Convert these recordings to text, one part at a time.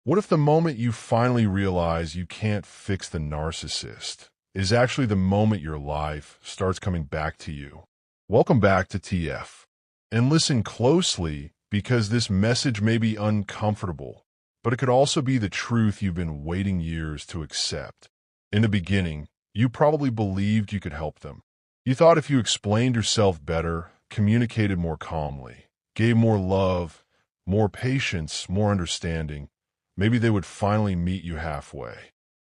What if the moment you finally realize you can't fix the narcissist is actually the moment your life starts coming back to you? Welcome back to TF. And listen closely because this message may be uncomfortable, but it could also be the truth you've been waiting years to accept. In the beginning, you probably believed you could help them. You thought if you explained yourself better, communicated more calmly, gave more love, more patience, more understanding, maybe they would finally meet you halfway.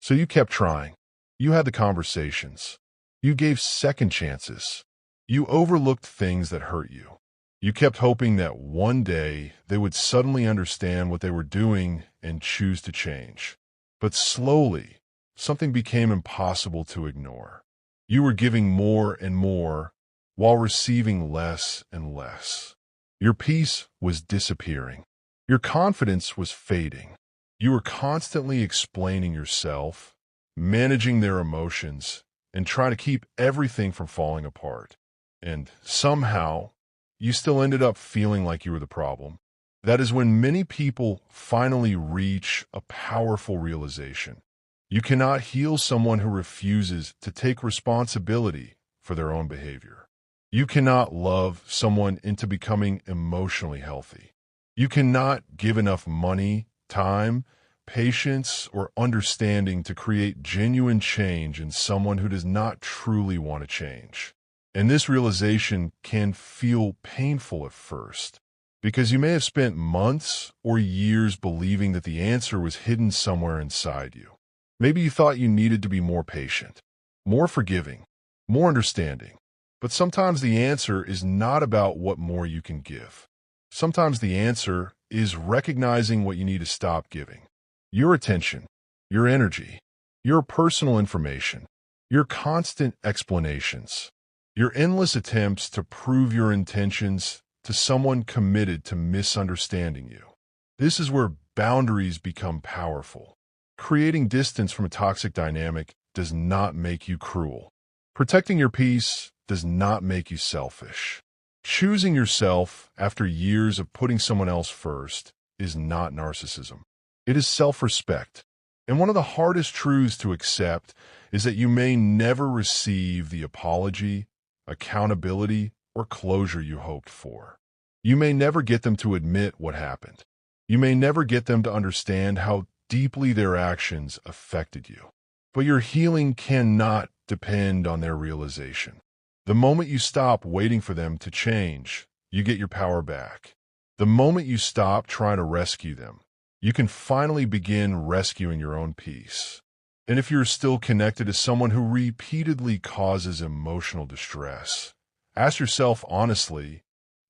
So you kept trying. You had the conversations. You gave second chances. You overlooked things that hurt you. You kept hoping that one day they would suddenly understand what they were doing and choose to change. But slowly, something became impossible to ignore. You were giving more and more while receiving less and less. Your peace was disappearing. Your confidence was fading. You were constantly explaining yourself, managing their emotions, and trying to keep everything from falling apart. And somehow, you still ended up feeling like you were the problem. That is when many people finally reach a powerful realization. You cannot heal someone who refuses to take responsibility for their own behavior. You cannot love someone into becoming emotionally healthy. You cannot give enough money, time, patience, or understanding to create genuine change in someone who does not truly want to change. And this realization can feel painful at first, because you may have spent months or years believing that the answer was hidden somewhere inside you. Maybe you thought you needed to be more patient, more forgiving, more understanding. But sometimes the answer is not about what more you can give. Sometimes the answer is recognizing what you need to stop giving. Your attention, your energy, your personal information, your constant explanations, your endless attempts to prove your intentions to someone committed to misunderstanding you. This is where boundaries become powerful. Creating distance from a toxic dynamic does not make you cruel. Protecting your peace does not make you selfish. Choosing yourself after years of putting someone else first is not narcissism. It is self-respect. And one of the hardest truths to accept is that you may never receive the apology, accountability, or closure you hoped for. You may never get them to admit what happened. You may never get them to understand how deeply their actions affected you. But your healing cannot depend on their realization. The moment you stop waiting for them to change, you get your power back. The moment you stop trying to rescue them, you can finally begin rescuing your own peace. And if you're still connected to someone who repeatedly causes emotional distress, ask yourself honestly,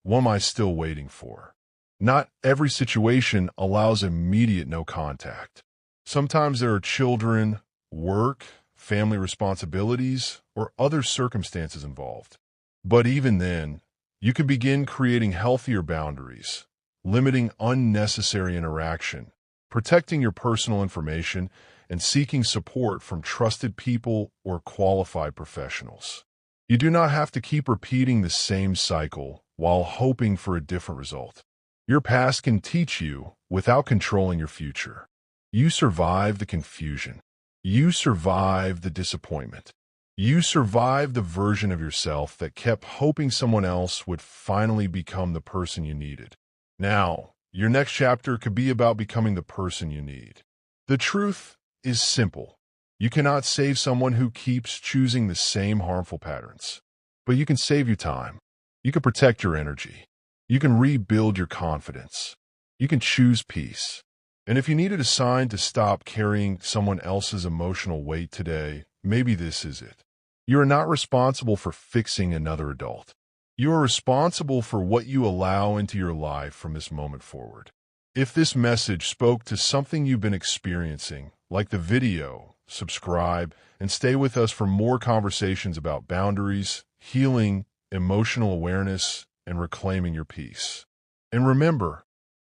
what am I still waiting for? Not every situation allows immediate no contact. Sometimes there are children, work, family responsibilities, or other circumstances involved. But even then, you can begin creating healthier boundaries, limiting unnecessary interaction, protecting your personal information, and seeking support from trusted people or qualified professionals. You do not have to keep repeating the same cycle while hoping for a different result. Your past can teach you without controlling your future. You survived the confusion. You survived the disappointment. You survived the version of yourself that kept hoping someone else would finally become the person you needed. Now, your next chapter could be about becoming the person you need. The truth is simple. You cannot save someone who keeps choosing the same harmful patterns. But you can save you time. You can protect your energy. You can rebuild your confidence. You can choose peace. And if you needed a sign to stop carrying someone else's emotional weight today, maybe this is it. You are not responsible for fixing another adult. You are responsible for what you allow into your life from this moment forward. If this message spoke to something you've been experiencing, like the video, subscribe, and stay with us for more conversations about boundaries, healing, emotional awareness, and reclaiming your peace. And remember,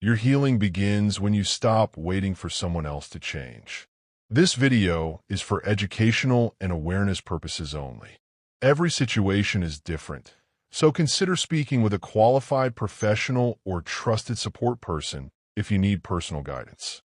your healing begins when you stop waiting for someone else to change. This video is for educational and awareness purposes only. Every situation is different, so consider speaking with a qualified professional or trusted support person if you need personal guidance.